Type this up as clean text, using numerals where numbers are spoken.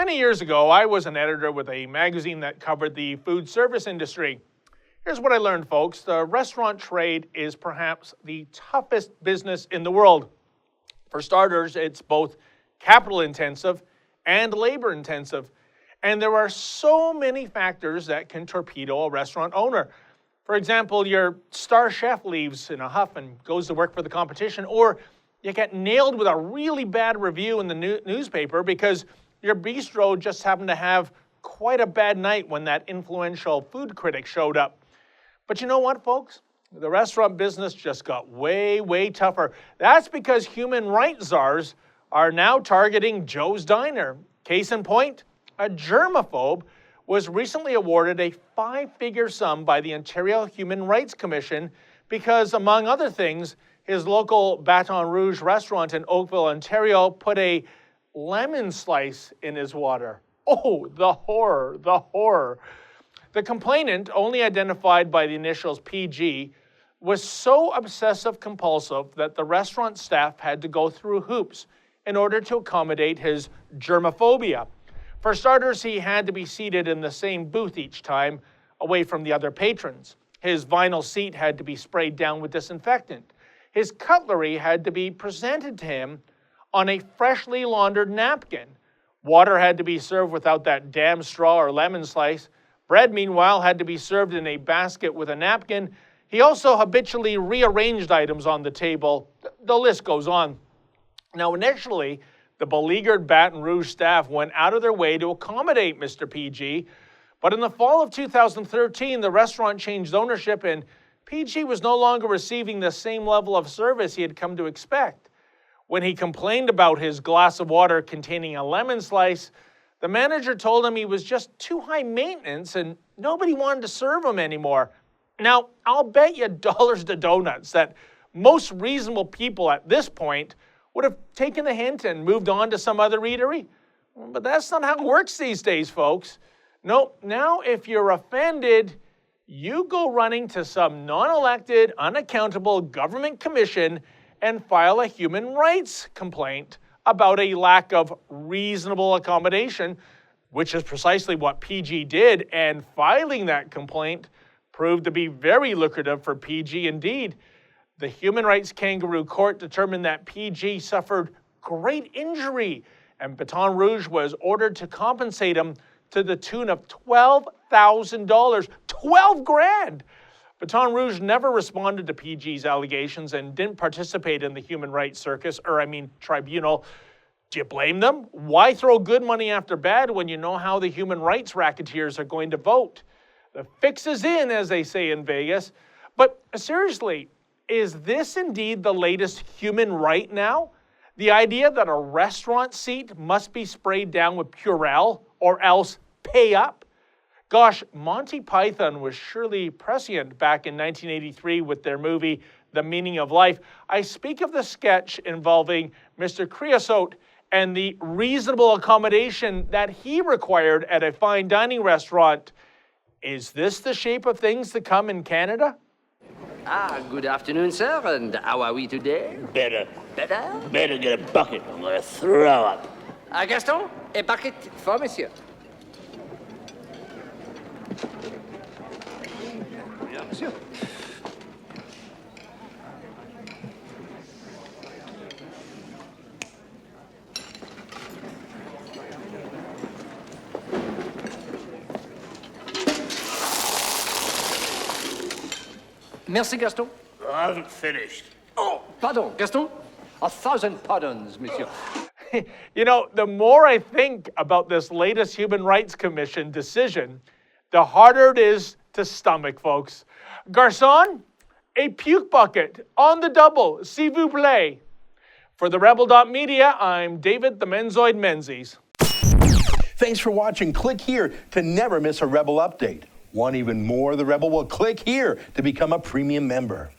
Many years ago, I was an editor with a magazine that covered the food service industry. Here's what I learned, folks. The restaurant trade is perhaps the toughest business in the world. For starters, it's both capital intensive and labor intensive. And there are so many factors that can torpedo a restaurant owner. For example, your star chef leaves in a huff and goes to work for the competition, or you get nailed with a really bad review in the newspaper because your bistro just happened to have quite a bad night when that influential food critic showed up. But you know what, folks? The restaurant business just got way, way tougher. That's because human rights czars are now targeting Joe's Diner. Case in point, a germaphobe was recently awarded a 5-figure sum by the Ontario Human Rights Commission because, among other things, his local Baton Rouge restaurant in Oakville, Ontario, put a lemon slice in his water. Oh, the horror, the horror. The complainant, only identified by the initials PG, was so obsessive-compulsive that the restaurant staff had to go through hoops in order to accommodate his germophobia. For starters, he had to be seated in the same booth each time, away from the other patrons. His vinyl seat had to be sprayed down with disinfectant. His cutlery had to be presented to him on a freshly laundered napkin. Water had to be served without that damn straw or lemon slice. Bread, meanwhile, had to be served in a basket with a napkin. He also habitually rearranged items on the table. The list goes on. Now, initially, the beleaguered Baton Rouge staff went out of their way to accommodate Mr. PG, but in the fall of 2013, the restaurant changed ownership and PG was no longer receiving the same level of service he had come to expect. When he complained about his glass of water containing a lemon slice, the manager told him he was just too high maintenance and nobody wanted to serve him anymore. Now, I'll bet you dollars to donuts that most reasonable people at this point would have taken the hint and moved on to some other eatery. But that's not how it works these days, folks. No, now if you're offended, you go running to some non-elected, unaccountable government commission and file a human rights complaint about a lack of reasonable accommodation, which is precisely what PG did, and filing that complaint proved to be very lucrative for PG indeed. The Human Rights Kangaroo Court determined that PG suffered great injury, and Baton Rouge was ordered to compensate him to the tune of $12,000. 12 grand! Baton Rouge never responded to PG's allegations and didn't participate in the human rights circus, tribunal. Do you blame them? Why throw good money after bad when you know how the human rights racketeers are going to vote? The fix is in, as they say in Vegas. But seriously, is this indeed the latest human right now? The idea that a restaurant seat must be sprayed down with Purell or else pay up? Gosh, Monty Python was surely prescient back in 1983 with their movie, The Meaning of Life. I speak of the sketch involving Mr. Creosote and the reasonable accommodation that he required at a fine dining restaurant. Is this the shape of things to come in Canada? Good afternoon, sir, and how are we today? Better. Better? Better get a bucket. I'm gonna throw up. Gaston, a bucket for monsieur. Bien, monsieur. Merci, Gaston. I haven't finished. Oh, pardon, Gaston. 1,000 pardons, monsieur. You know, the more I think about this latest Human Rights Commission decision, the harder it is to stomach, folks. Garçon, a puke bucket on the double, s'il vous plaît. For the Rebel.media, I'm David the Menzoid Menzies. Thanks for watching. Click here to never miss a Rebel update. Want even more of the Rebel? Well, click here to become a premium member.